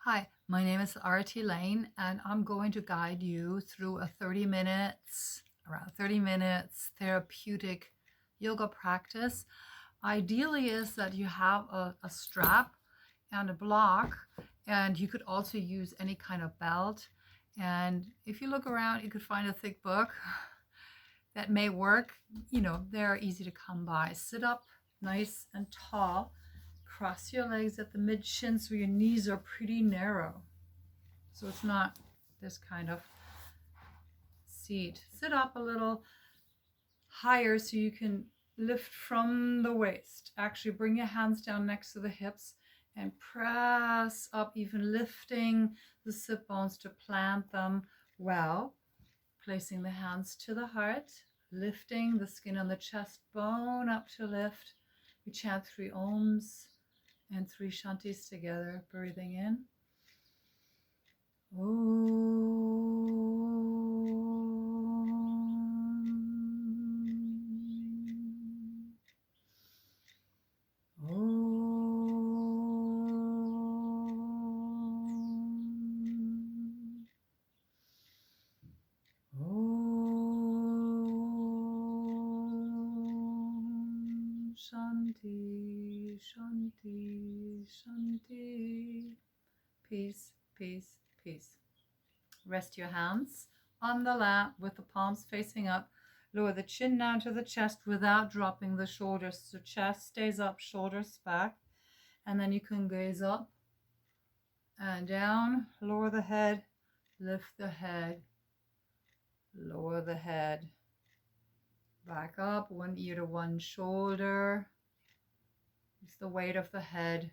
Hi, my name is Artie Lane, and I'm going to guide you through around 30 minutes therapeutic yoga practice. Ideally is that you have a strap and a block, and you could also use any kind of belt. And if you look around, you could find a thick book that may work. They're easy to come by. Sit up nice and tall. Cross your legs at the mid shin so your knees are pretty narrow. So it's not this kind of seat. Sit up a little higher so you can lift from the waist. Actually, bring your hands down next to the hips and press up, even lifting the sit bones to plant them well. Placing the hands to the heart, lifting the skin on the chest bone up to lift. We chant 3 Oms and 3 Shantis together, breathing in. Shanti, Shanti, Shanti. Peace, peace, peace. Rest your hands on the lap with the palms facing up. Lower the chin down to the chest without dropping the shoulders. So chest stays up, shoulders back. And then you can gaze up and down. Lower the head, lift the head, lower the head. Back up, one ear to one shoulder. It's the weight of the head.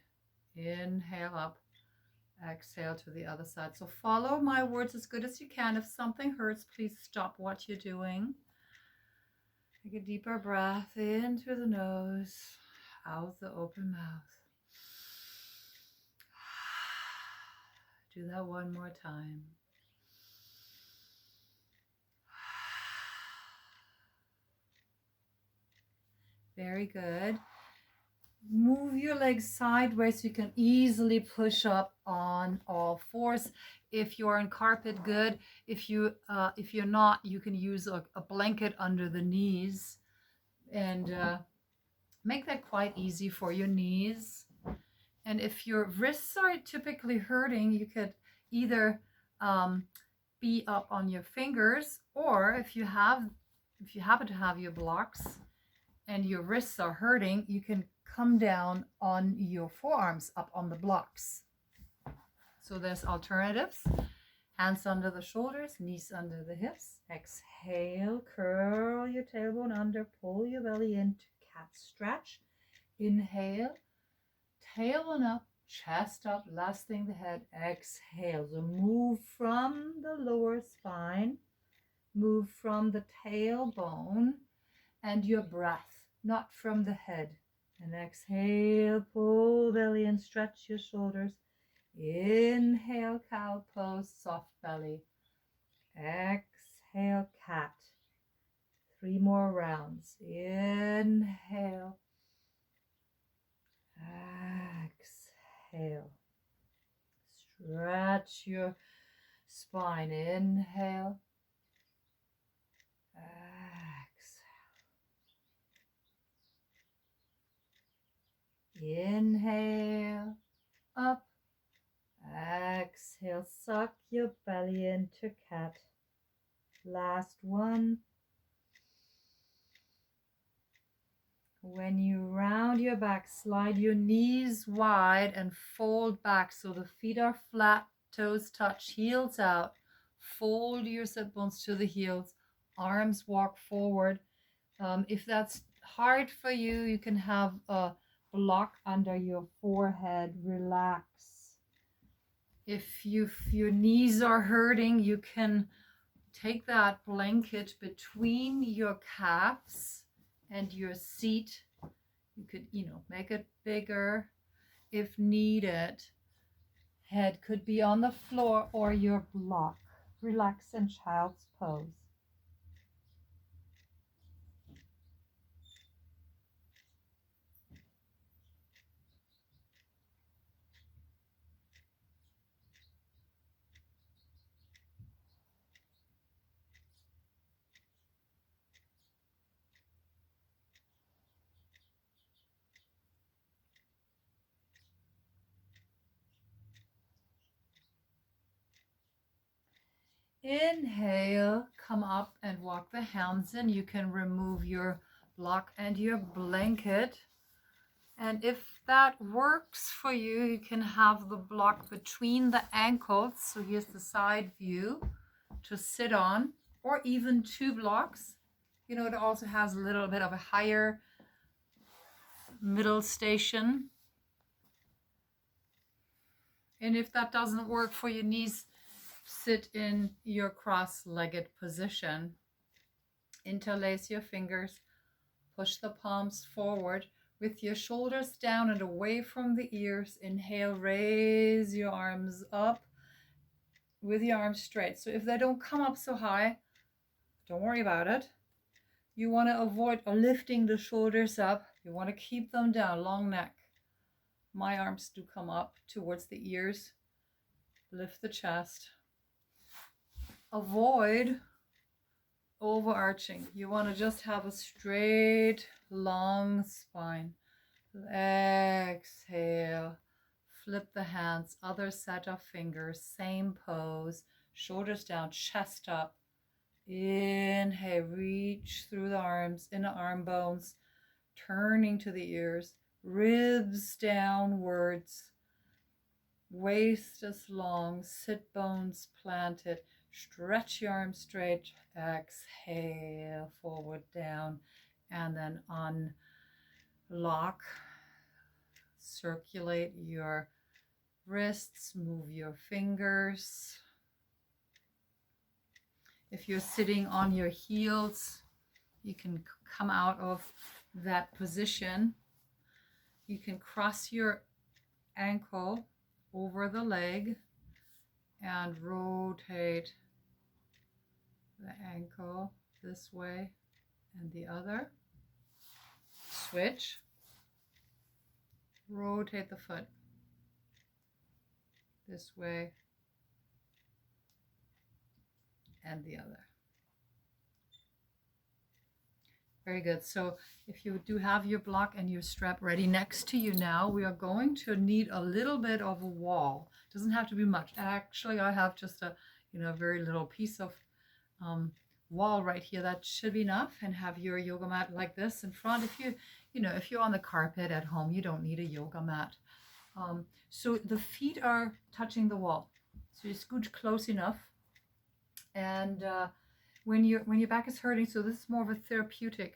Inhale up. Exhale to the other side. So follow my words as good as you can. If something hurts, please stop what you're doing. Take a deeper breath in through the nose, out the open mouth. Do that one more time. Very good. Move your legs sideways so you can easily push up on all fours. If you're in carpet, good. If you're not, you can use a blanket under the knees and make that quite easy for your knees. And if your wrists are typically hurting, you could either be up on your fingers, or if you happen to have your blocks and your wrists are hurting, you can come down on your forearms up on the blocks. So there's alternatives. Hands under the shoulders, knees under the hips. Exhale, curl your tailbone under, pull your belly into cat stretch. Inhale, tailbone up, chest up, last thing the head. Exhale. So move from the lower spine, move from the tailbone and your breath, not from the head. And exhale, pull belly and stretch your shoulders. Inhale, cow pose, soft belly. Exhale, cat. 3 more rounds. Inhale. Exhale. Stretch your spine. Inhale. Inhale, up, exhale, suck your belly into cat. Last one. When you round your back, slide your knees wide and fold back so the feet are flat, toes touch, heels out. Fold your sit bones to the heels, arms walk forward. If that's hard for you, you can have a block under your forehead. Relax. If your knees are hurting, you can take that blanket between your calves and your seat. You could, make it bigger if needed. Head could be on the floor or your block. Relax in child's pose. Inhale, come up and walk the hands in. You can remove your block and your blanket. And if that works for you, you can have the block between the ankles. So here's the side view to sit on, or even two blocks. You know, it also has a little bit of a higher middle station. And if that doesn't work for your knees, sit in your cross-legged position. Interlace your fingers, push the palms forward with your shoulders down and away from the ears. Inhale, raise your arms up with your arms straight. So if they don't come up so high, don't worry about it. You want to avoid lifting the shoulders up. You want to keep them down, long neck. My arms do come up towards the ears. Lift the chest. Avoid overarching. You want to just have a straight, long spine. Exhale. Flip the hands, other set of fingers, same pose. Shoulders down, chest up. Inhale, reach through the arms, inner arm bones, turning to the ears, ribs downwards, waist is long, sit bones planted, stretch your arms straight, exhale, forward, down, and then unlock, circulate your wrists, move your fingers. If you're sitting on your heels, you can come out of that position. You can cross your ankle over the leg and rotate the ankle this way and the other. Switch. Rotate the foot this way and the other. Very good. So if you do have your block and your strap ready next to you now, we are going to need a little bit of a wall. It doesn't have to be much. Actually, I have just a very little piece of wall right here. That should be enough. And have your yoga mat like this in front. If you're on the carpet at home, you don't need a yoga mat. So the feet are touching the wall. So you scooch close enough. And when your back is hurting, so this is more of a therapeutic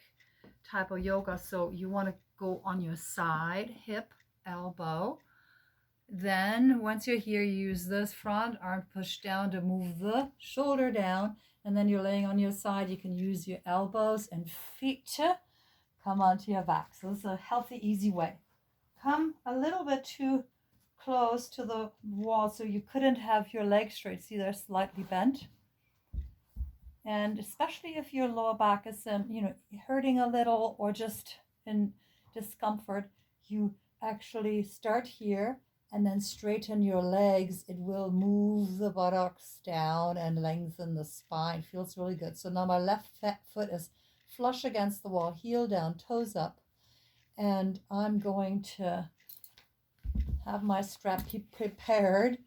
type of yoga. So you want to go on your side, hip, elbow. Then once you're here, you use this front arm push down to move the shoulder down. And then you're laying on your side. You can use your elbows and feet to come onto your back. So this is a healthy, easy way. Come a little bit too close to the wall so you couldn't have your legs straight. See, they're slightly bent. And especially if your lower back is hurting a little or just in discomfort, you actually start here and then straighten your legs. It will move the buttocks down and lengthen the spine. Feels really good. So now my left foot is flush against the wall, heel down, toes up. And I'm going to have my strap prepared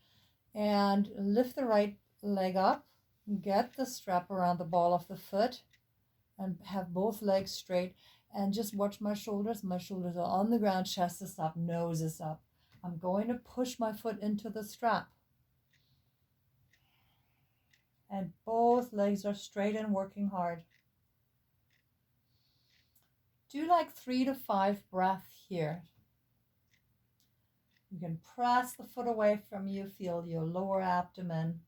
and lift the right leg up. Get the strap around the ball of the foot and have both legs straight, and just watch my shoulders. My shoulders are on the ground, chest is up, nose is up. I'm going to push my foot into the strap. And both legs are straight and working hard. Do like 3 to 5 breaths here. You can press the foot away from you, feel your lower abdomen.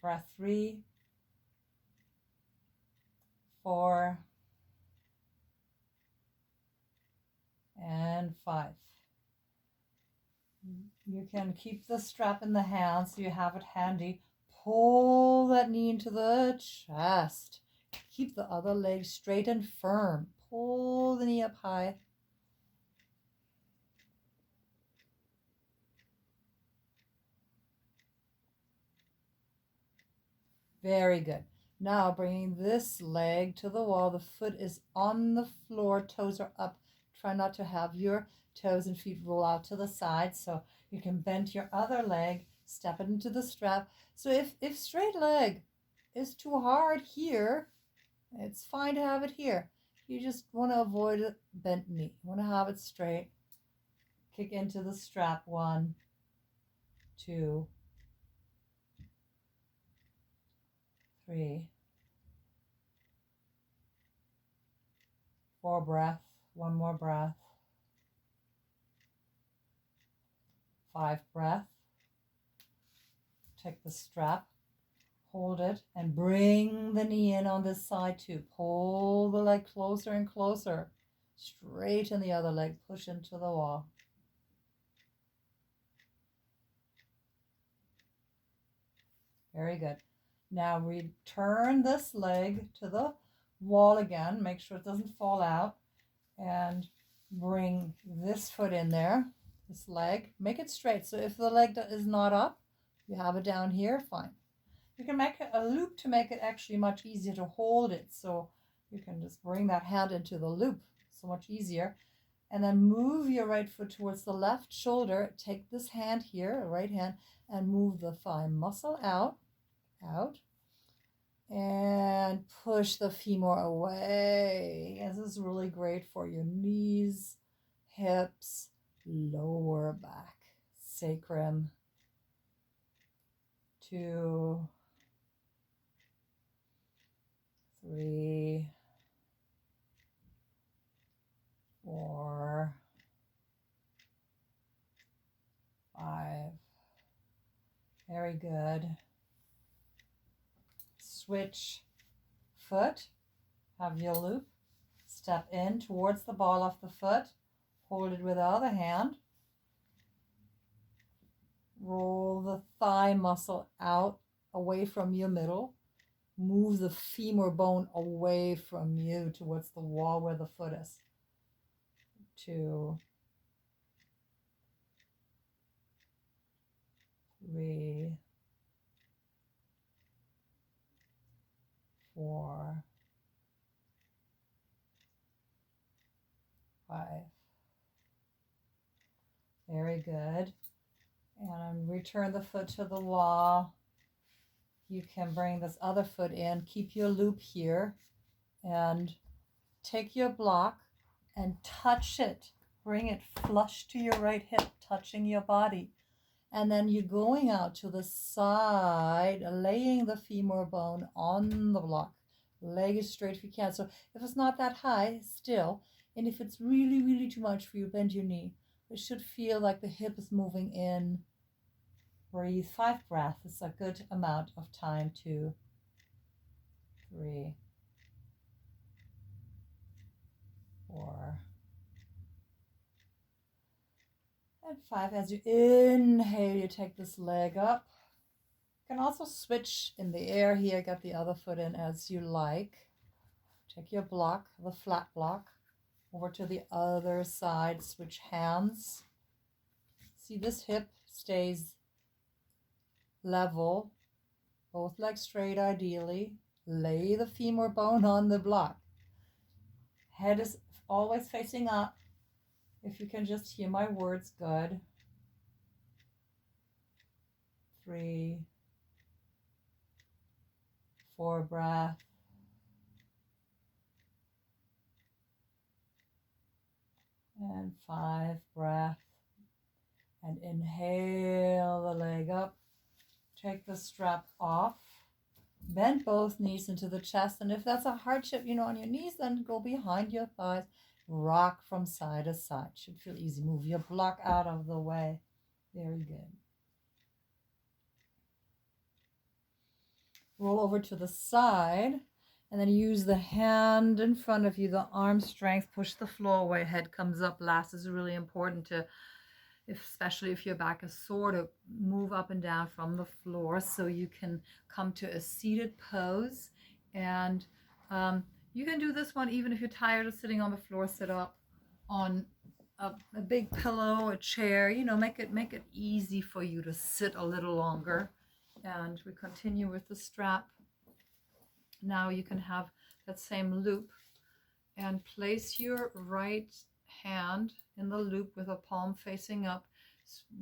Breath 3, 4, and 5. You can keep the strap in the hand so you have it handy. Pull that knee into the chest. Keep the other leg straight and firm. Pull the knee up high. Very good. Now bringing this leg to the wall. The foot is on the floor. Toes are up. Try not to have your toes and feet roll out to the side. So you can bend your other leg step it into the strap. So if straight leg is too hard here, it's fine to have it here. You just want to avoid a bent knee. You want to have it straight. Kick into the strap. 1, 2, 3, 4 breath. 1 more breath. 5 breath. Take the strap, hold it, and bring the knee in on this side too. Pull the leg closer and closer. Straighten the other leg, push into the wall. Very good. Now return this leg to the wall again. Make sure it doesn't fall out. And bring this foot in there, this leg. Make it straight. So if the leg is not up, you have it down here, fine. You can make a loop to make it actually much easier to hold it. So you can just bring that hand into the loop, so much easier. And then move your right foot towards the left shoulder. Take this hand here, right hand, and move the thigh muscle out. And push the femur away. And this is really great for your knees, hips, lower back, sacrum. 2, 3, 4, 5. Very good. Switch foot, have your loop, step in towards the ball of the foot, hold it with the other hand, roll the thigh muscle out away from your middle, move the femur bone away from you towards the wall where the foot is. 2, 3, 4, 5. Very good. And return the foot to the wall. You can bring this other foot in, keep your loop here, and take your block and touch it. Bring it flush to your right hip, touching your body. And then you're going out to the side, laying the femur bone on the block. Leg is straight if you can. So if it's not that high, still, and if it's really, really too much for you, bend your knee. It should feel like the hip is moving in. Breathe. 5 breaths. It's a good amount of time. 2, 3, 4, and 5. As you inhale, you take this leg up. You can also switch in the air here. Get the other foot in as you like. Take your block, the flat block, over to the other side. Switch hands. See, this hip stays level. Both legs straight ideally. Lay the femur bone on the block. Head is always facing up. If you can just hear my words, good. 3, 4 breath. And 5 breath. And inhale the leg up. Take the strap off. Bend both knees into the chest. And if that's a hardship, on your knees, then go behind your thighs. Rock from side to side. Should feel easy. Move your block out of the way. Very good. Roll over to the side. And then use the hand in front of you, the arm strength. Push the floor away. Head comes up last. This is really important to, especially if your back is sore, to move up and down from the floor so you can come to a seated pose. And you can do this one even if you're tired of sitting on the floor. Sit up on a big pillow, a chair. Make it easy for you to sit a little longer. And we continue with the strap. Now you can have that same loop and place your right hand in the loop with a palm facing up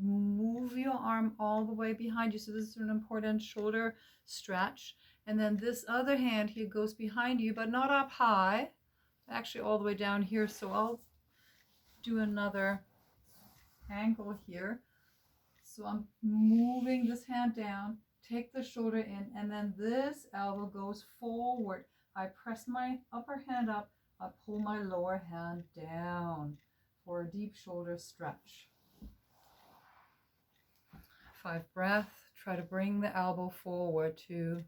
Move your arm all the way behind you. So this is an important shoulder stretch. And then this other hand here goes behind you, but not up high, actually all the way down here. So I'll do another angle here. So I'm moving this hand down, take the shoulder in, and then this elbow goes forward. I press my upper hand up, I pull my lower hand down for a deep shoulder stretch. 5 breaths. Try to bring the elbow forward. 2,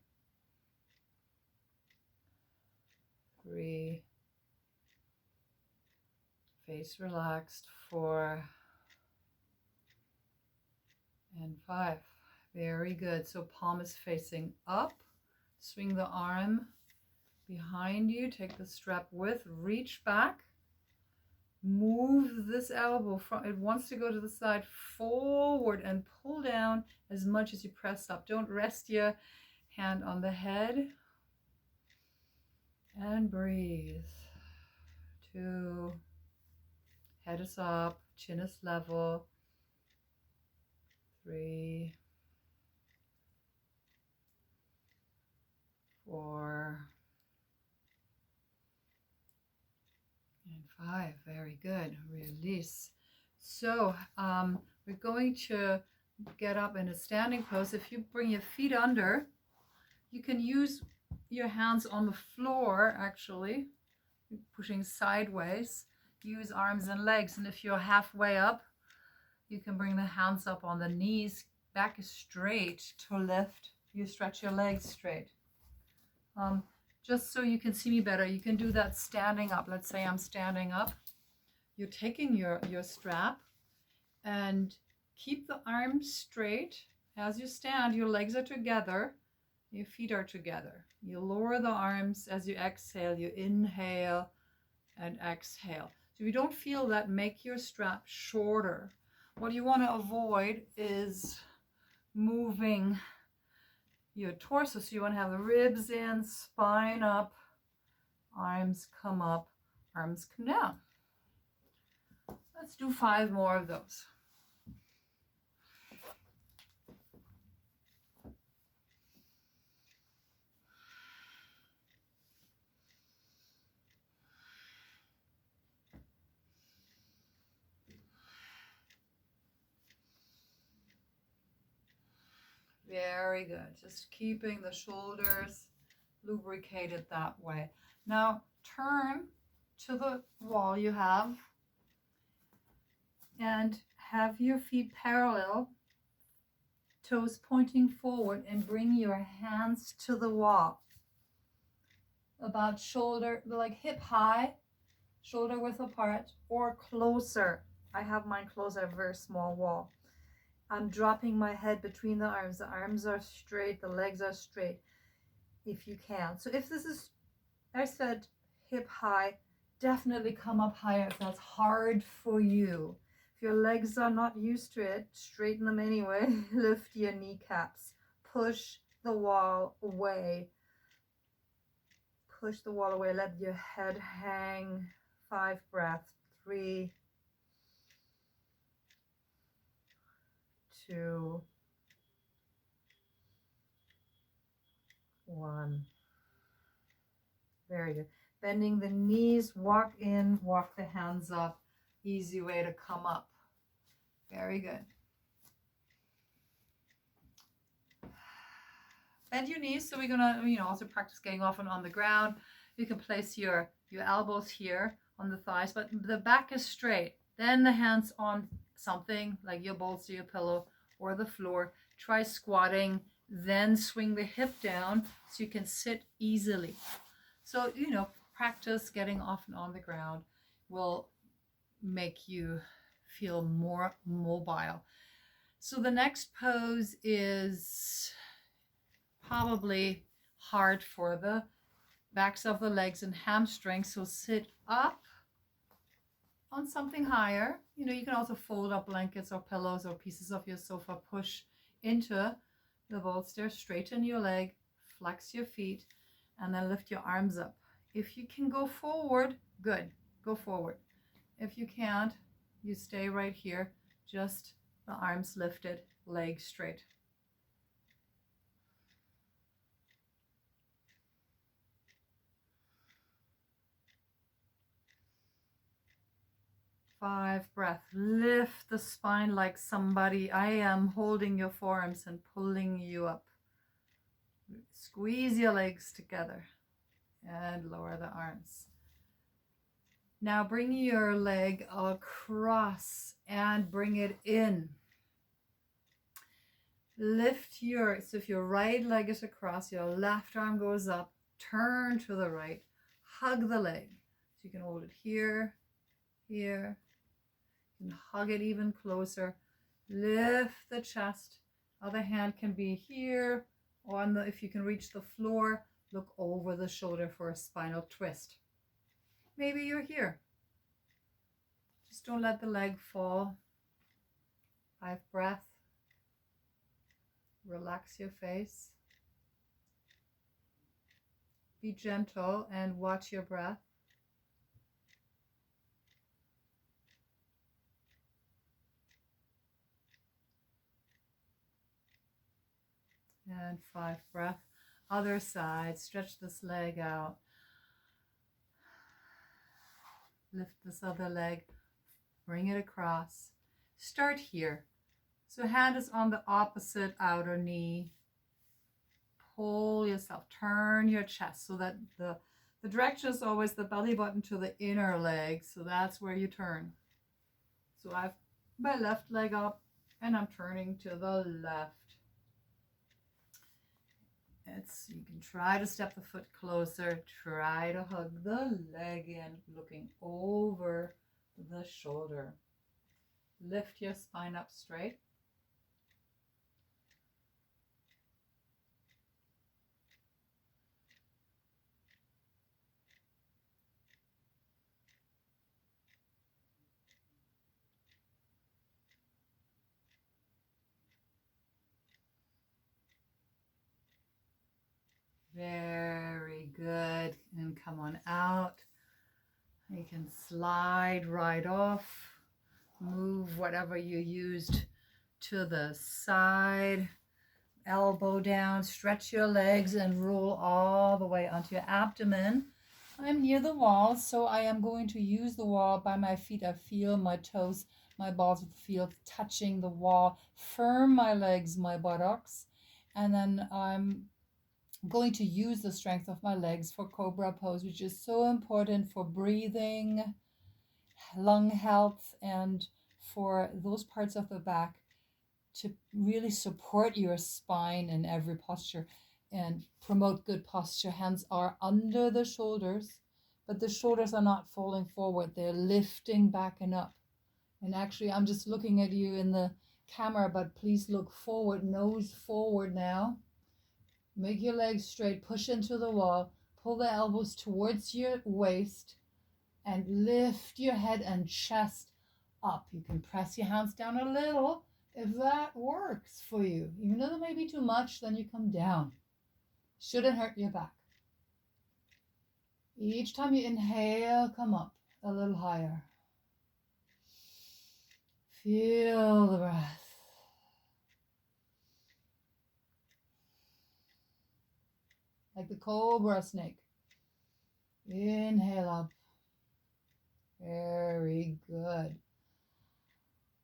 3, face relaxed. 4 and 5. Very good. So palm is facing up. Swing the arm behind you. Take the strap with. Reach back. Move this elbow from, it wants to go to the side, forward, and pull down as much as you press up. Don't rest your hand on the head. And breathe. 2. Head is up, chin is level. 3, 4, and 5. Very good. Release. So we're going to get up in a standing pose. If you bring your feet under, you can use your hands on the floor, actually, pushing sideways. Use arms and legs. And if you're halfway up, you can bring the hands up on the knees. Back is straight to lift. You stretch your legs straight. Just so you can see me better, you can do that standing up. Let's say I'm standing up. You're taking your strap and keep the arms straight. As you stand, your legs are together, your feet are together. You lower the arms as you exhale. You inhale and exhale. So if you don't feel that, make your strap shorter. What you want to avoid is moving your torso. So you want to have the ribs in, spine up, arms come up, arms come down. Let's do 5 more of those. Very good. Just keeping the shoulders lubricated that way. Now turn to the wall you have and have your feet parallel, toes pointing forward, and bring your hands to the wall. About shoulder, like hip high, shoulder width apart, or closer. I have mine close at a very small wall. I'm dropping my head between the arms. The arms are straight, the legs are straight, if you can. So if this is, I said hip high, definitely come up higher if that's hard for you. If your legs are not used to it, straighten them anyway. Lift your kneecaps. Push the wall away. Push the wall away. Let your head hang. 5 breaths. 3, 2, 1. Very good. Bending the knees, walk in, walk the hands up. Easy way to come up. Very good. Bend your knees. So we're gonna, also practice getting off and on the ground. You can place your elbows here on the thighs, but the back is straight. Then the hands on something like your bolster, your pillow, or the floor. Try squatting, then swing the hip down so you can sit easily. So, practice getting off and on the ground will make you feel more mobile. So the next pose is probably hard for the backs of the legs and hamstrings. So sit up on something higher. You can also fold up blankets or pillows or pieces of your sofa. Push into the bolster, straighten your leg, flex your feet, and then lift your arms up. If you can go forward, good, go forward. If you can't, you stay right here. Just The arms lifted, legs straight. Five breath. Lift the spine like somebody. I am holding your forearms and pulling you up. Squeeze your legs together and lower the arms. Now bring your leg across and bring it in. Lift so if your right leg is across, your left arm goes up, turn to the right, hug the leg. So you can hold it here, here. You can hug it even closer. Lift the chest. Other hand can be here, or if you can reach the floor, look over the shoulder for a spinal twist. Maybe you're here. Just don't let the leg fall. 5 breaths. Relax your face. Be gentle and watch your breath. And 5 breaths. Other side. Stretch this leg out. Lift this other leg. Bring it across. Start here. So hand is on the opposite outer knee. Pull yourself. Turn your chest so that the direction is always the belly button to the inner leg. So that's where you turn. So I have my left leg up and I'm turning to the left. You can try to step the foot closer. Try to hug the leg in, looking over the shoulder. Lift your spine up straight. Very good. And come on out. You can slide right off. Move whatever you used to the side. Elbow down. Stretch your legs and roll all the way onto your abdomen. I'm near the wall, so I am going to use the wall by my feet. I feel my toes, my balls of the feet touching the wall. Firm my legs, my buttocks. And then I'm going to use the strength of my legs for cobra pose, which is so important for breathing, lung health, and for those parts of the back to really support your spine in every posture and promote good posture. Hands are under the shoulders, but the shoulders are not falling forward. They're lifting back and up. And actually, I'm just looking at you in the camera, but please look forward, nose forward now. Make your legs straight, push into the wall, pull the elbows towards your waist, and lift your head and chest up. You can press your hands down a little if that works for you. Even though that may be too much, then you come down. Shouldn't hurt your back. Each time you inhale, come up a little higher. Feel the breath. Like the cobra snake. Inhale up. Very good.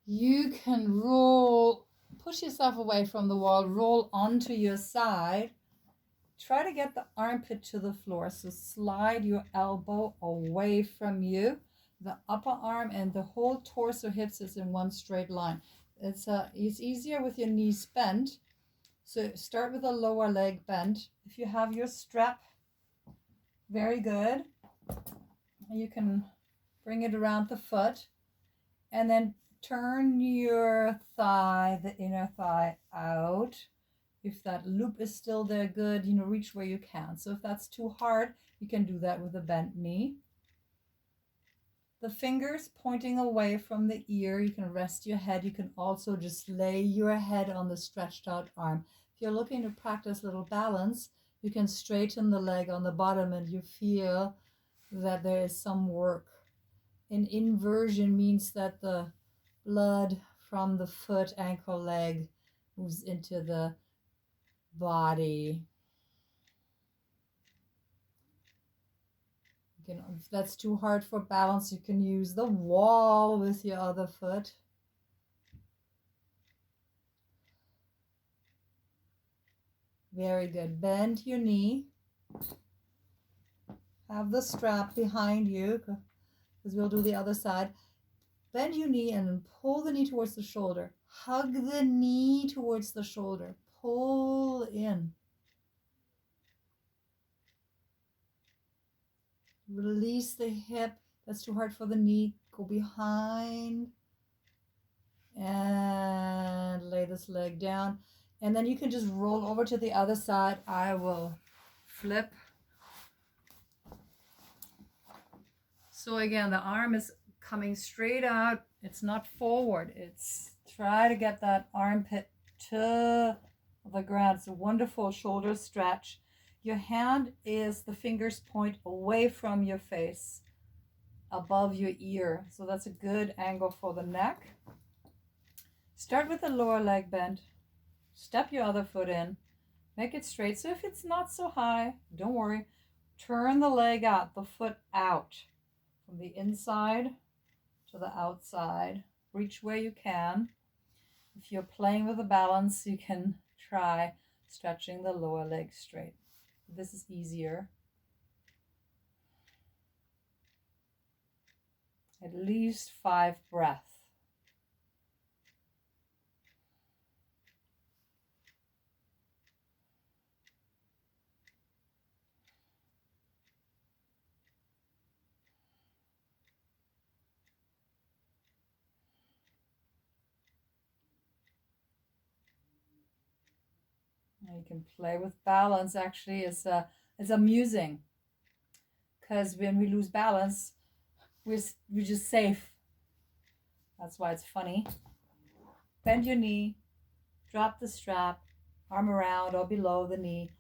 You can roll, push yourself away from the wall, roll onto your side. Try to get the armpit to the floor. So slide your elbow away from you. The upper arm and the whole torso, hips is in one straight line. It's easier with your knees bent. So start with the lower leg bent. If you have your strap, very good. You can bring it around the foot and then turn your thigh, the inner thigh out. If that loop is still there, good, reach where you can. So if that's too hard, you can do that with a bent knee. The fingers pointing away from the ear, you can rest your head. You can also just lay your head on the stretched out arm. If you're looking to practice a little balance, you can straighten the leg on the bottom and you feel that there is some work. An inversion means that the blood from the foot, ankle, leg, moves into the body. You can, if that's too hard for balance, you can use the wall with your other foot. Very good. Bend your knee. Have the strap behind you, because we'll do the other side. Bend your knee and then pull the knee towards the shoulder. Hug the knee towards the shoulder. Pull in. Release the hip. That's too hard for the knee. Go behind. And lay this leg down. And then you can just roll over to the other side. I will flip. So again, the arm is coming straight out. It's not forward. It's try to get that armpit to the ground. It's a wonderful shoulder stretch. Your hand is, the fingers point away from your face, above your ear. So that's a good angle for the neck. Start with the lower leg bend. Step your other foot in. Make it straight. So if it's not so high, don't worry. Turn the leg out, the foot out. From the inside to the outside. Reach where you can. If you're playing with the balance, you can try stretching the lower leg straight. This is easier. At least 5 breaths. You can play with balance. Actually, it's amusing, because when we lose balance, we're just safe. That's why it's funny. Bend your knee, drop the strap, arm around or below the knee.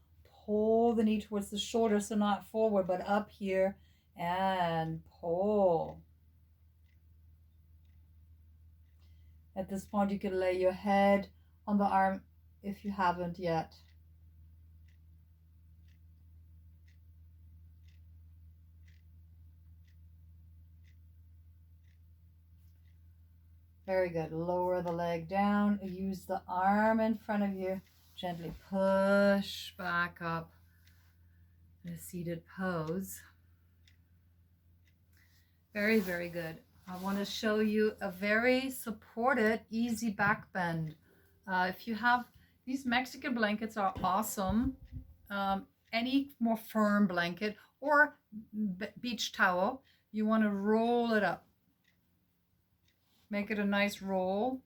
Pull the knee towards the shoulder, so not forward, but up here, and pull. At this point, you can lay your head on the arm if you haven't yet. Very good. Lower the leg down. Use the arm in front of you. Gently push back up in a seated pose. Very, very good. I want to show you a very supported, easy back bend. If you have, these Mexican blankets are awesome. Any more firm blanket or beach towel, you want to roll it up. Make it a nice roll.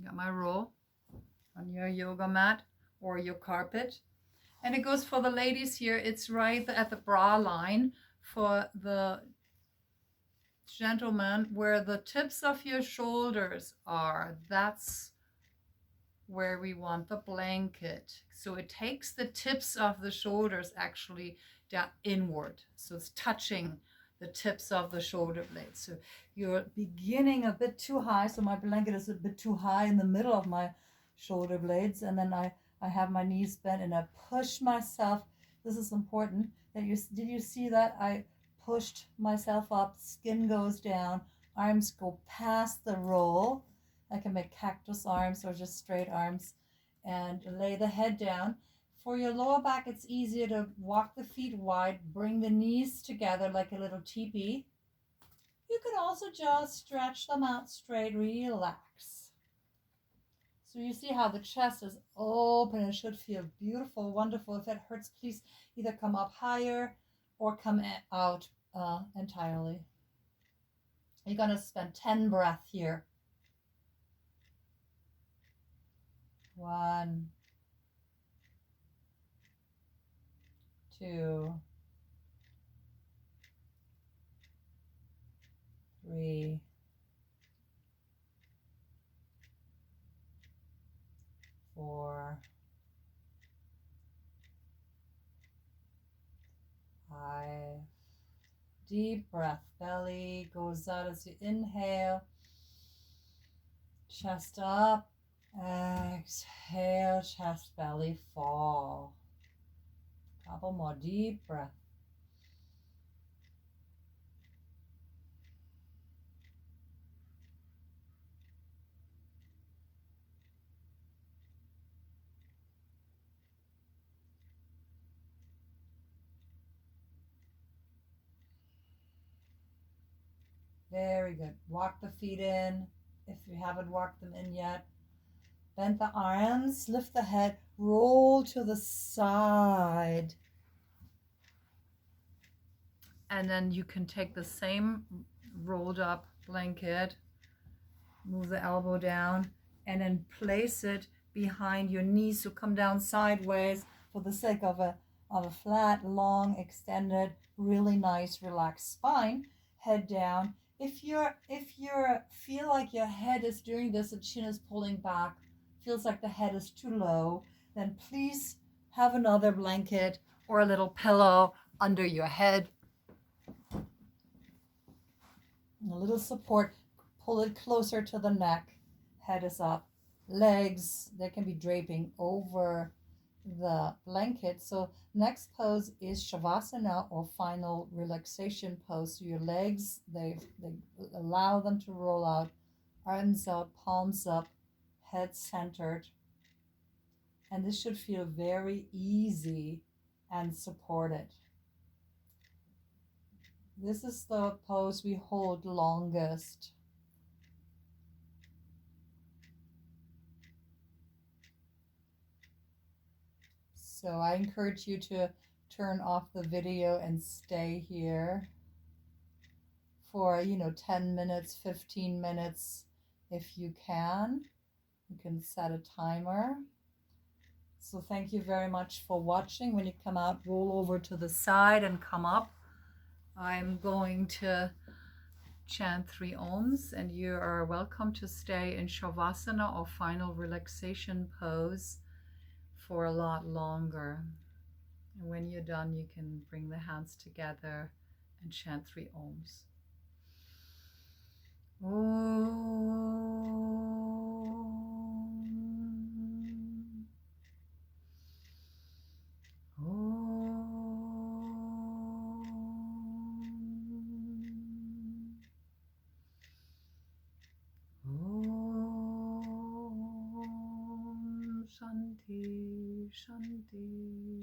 Got my roll on your yoga mat or your carpet. And it goes for the ladies here. It's right at the bra line. For the gentlemen, where the tips of your shoulders are, that's where we want the blanket. So it takes the tips of the shoulders actually down inward. So it's touching the tips of the shoulder blades. So you're beginning a bit too high. So my blanket is a bit too high in the middle of my shoulder blades. And then I have my knees bent and I push myself. This is important. Did you see that? I pushed myself up, skin goes down, arms go past the roll. I can make cactus arms or just straight arms, and lay the head down. For your lower back, it's easier to walk the feet wide, bring the knees together like a little teepee. You can also just stretch them out straight, relax. So you see how the chest is open. It should feel beautiful, wonderful. If it hurts, please either come up higher or come out entirely. You're going to spend 10 breaths here. 1, 2, 3, 4, 5, breath. Belly goes out as you inhale. Chest up. Exhale, chest, belly, fall. Couple more deep breaths. Very good. Walk the feet in if you haven't walked them in yet. Bend the arms, lift the head, roll to the side. And then you can take the same rolled up blanket, move the elbow down, and then place it behind your knees. So come down sideways for the sake of a flat, long, extended, really nice, relaxed spine. Head down. If you feel like your head is doing this, the chin is pulling back, feels like the head is too low, then please have another blanket or a little pillow under your head. And a little support. Pull it closer to the neck. Head is up. Legs, they can be draping over the blanket. So next pose is Shavasana, or final relaxation pose. So your legs, they allow them to roll out. Arms out, palms up, head centered. And this should feel very easy and supported. This is the pose we hold longest. So I encourage you to turn off the video and stay here for, 10 minutes, 15 minutes if you can. You can set a timer. So thank you very much for watching. When you come out, roll over to the side and come up. I'm going to chant 3 ohms, and you are welcome to stay in Shavasana, or final relaxation pose, for a lot longer. And when you're done, you can bring the hands together and chant 3 ohms. Shanti, Shanti.